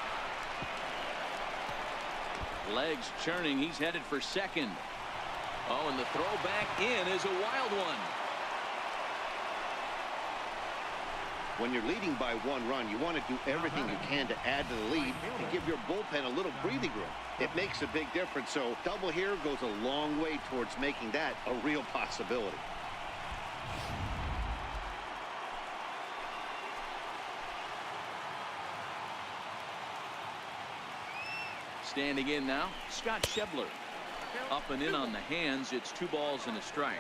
Legs churning. He's headed for second. Oh, and the throw back in is a wild one. When you're leading by 1 run, you want to do everything you can to add to the lead and give your bullpen a little breathing room. It makes a big difference. So double here goes a long way towards making that a real possibility. Standing in now, Scott Schebler. Up and in on the hands. It's 2 balls and a strike.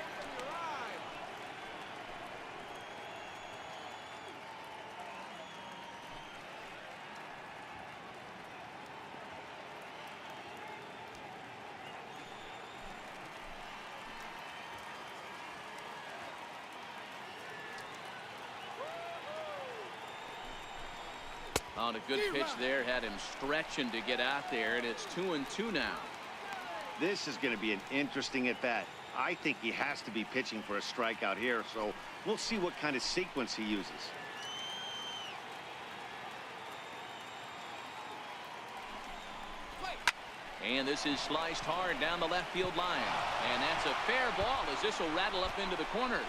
On a good pitch there, had him stretching to get out there, and it's 2-2 now. This is going to be an interesting at bat. I think he has to be pitching for a strikeout here, so we'll see what kind of sequence he uses. And this is sliced hard down the left field line, and that's a fair ball as this will rattle up into the corner.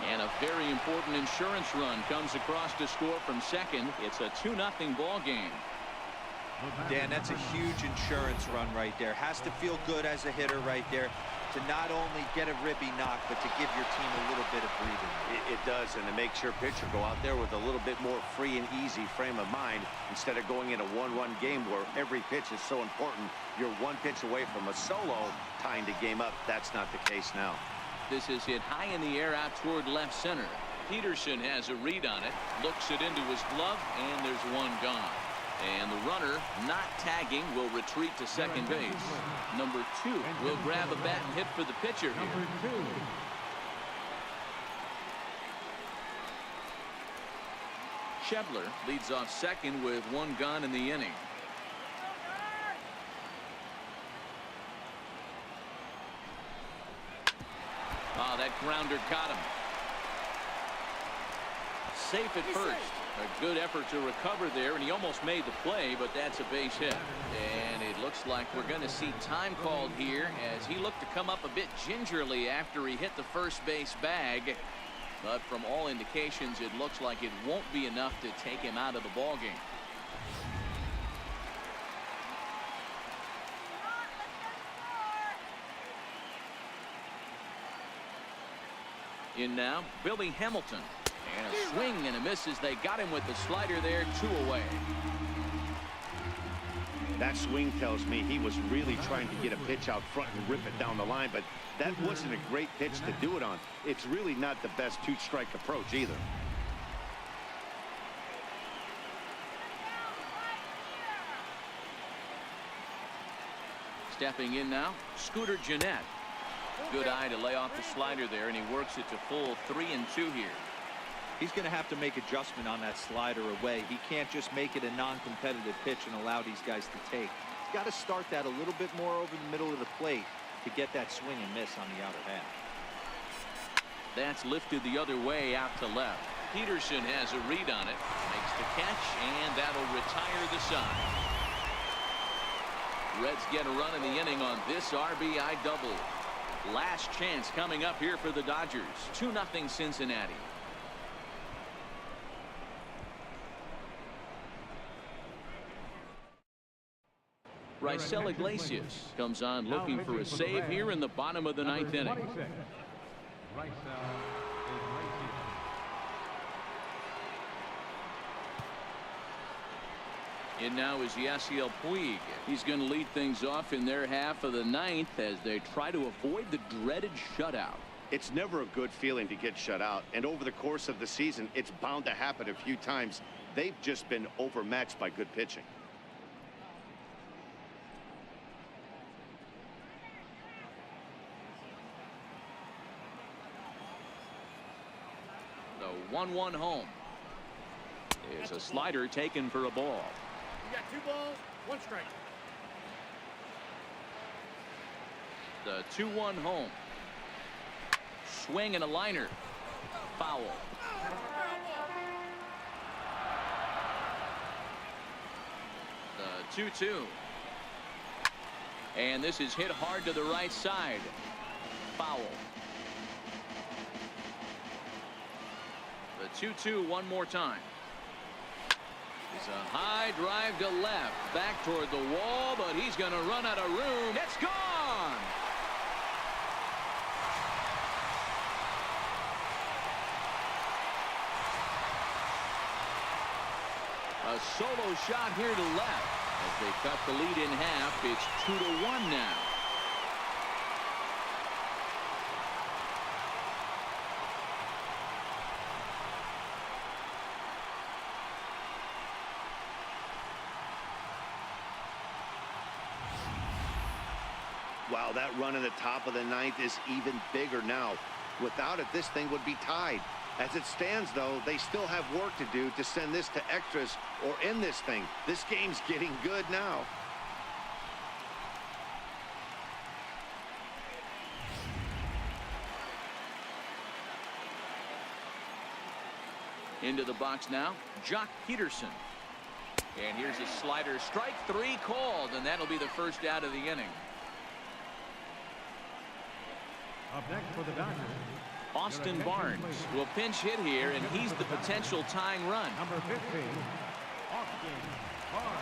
And a very important insurance run comes across to score from second. It's a 2-0 ball game. Dan, that's a huge insurance run right there. Has to feel good as a hitter right there to not only get a ribby knock, but to give your team a little bit of breathing. It does, and it makes your pitcher go out there with a little bit more free and easy frame of mind instead of going in a one-run game where every pitch is so important. You're one pitch away from a solo tying the game up. That's not the case now. This is hit high in the air out toward left center. Peterson has a read on it, looks it into his glove, and there's one gone. And the runner, not tagging, will retreat to second base. Number 2 will grab a bat and hit for the pitcher here. Shebler leads off second with one gone in the inning. Ah, that grounder caught him. Safe at first. A good effort to recover there, and he almost made the play, but that's a base hit. And it looks like we're going to see time called here as he looked to come up a bit gingerly after he hit the first base bag. But from all indications, it looks like it won't be enough to take him out of the ballgame. In now, Billy Hamilton. And a swing and a miss as they got him with the slider there, 2 away. That swing tells me he was really trying to get a pitch out front and rip it down the line, but that wasn't a great pitch to do it on. It's really not the best 2-strike approach either. Stepping in now, Scooter Gennett. Good eye to lay off the slider there, and he works it to full 3-2 here. He's going to have to make adjustment on that slider away. He can't just make it a non-competitive pitch and allow these guys to take. He's got to start that a little bit more over the middle of the plate to get that swing and miss on the outer half. That's lifted the other way out to left. Peterson has a read on it, makes the catch, and that'll retire the side. Reds get a run in the inning on this RBI double. Last chance coming up here for the Dodgers. 2-0 Cincinnati. Raisel Iglesias comes on looking for a save here in the bottom of the 9th inning. In now is Yasiel Puig. He's going to lead things off in their half of the 9th as they try to avoid the dreaded shutout. It's never a good feeling to get shut out, and over the course of the season, it's bound to happen a few times. They've just been overmatched by good pitching. The 1-1 home is a slider taken for a ball. You got 2 balls, 1 strike. The 2-1 home. Swing and a liner. Foul. The 2-2. And this is hit hard to the right side. Foul. The 2-2 one more time. It's a high drive to left. Back toward the wall, but he's going to run out of room. It's gone! A solo shot here to left. As they cut the lead in half, it's 2-1 now. Wow, that run in the top of the 9th is even bigger now. Without it, this thing would be tied. As it stands, though, they still have work to do to send this to extras or end this thing. This game's getting good now. Into the box now, Jock Peterson. And here's a slider. Strike 3 called, and that'll be the first out of the inning. Up next for the Dodgers, Austin Barnes will pinch hit here, and he's the potential tying run. number 15, Austin Barnes.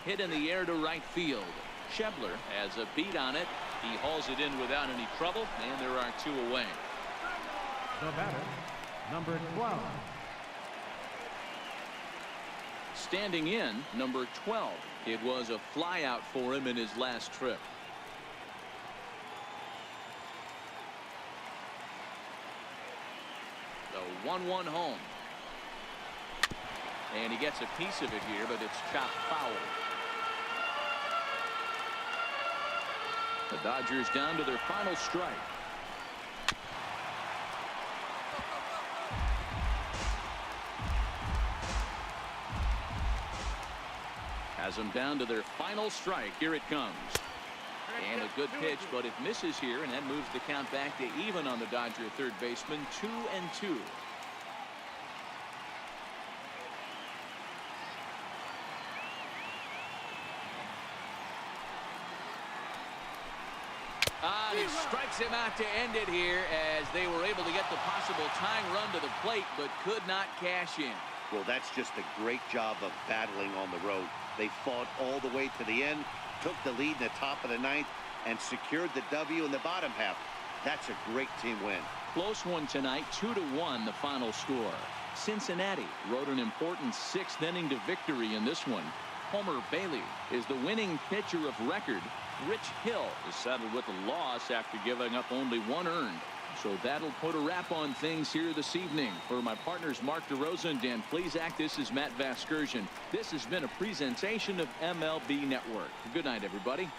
hit in the air to right field. Schebler has a beat on it. He hauls it in without any trouble, and there are 2 away. The batter, number 12. Standing in, number 12. It was a flyout for him in his last trip. The 1-1 home. And he gets a piece of it here, but it's chopped foul. The Dodgers down to their final strike. Has them down to their final strike. Here it comes. And a good pitch, but it misses here, and that moves the count back to even on the Dodger third baseman. 2-2. He strikes him out to end it here as they were able to get the possible tying run to the plate, but could not cash in. Well, that's just a great job of battling on the road. They fought all the way to the end, took the lead in the top of the 9th, and secured the W in the bottom half. That's a great team win. Close one tonight, 2-1 the final score. Cincinnati rode an important 6th inning to victory in this one. Homer Bailey is the winning pitcher of record. Rich Hill is settled with a loss after giving up only 1 earned. So that'll put a wrap on things here this evening. For my partners Mark DeRosa and Dan Plesac, this is Matt Vasgersian. This has been a presentation of MLB Network. Good night, everybody.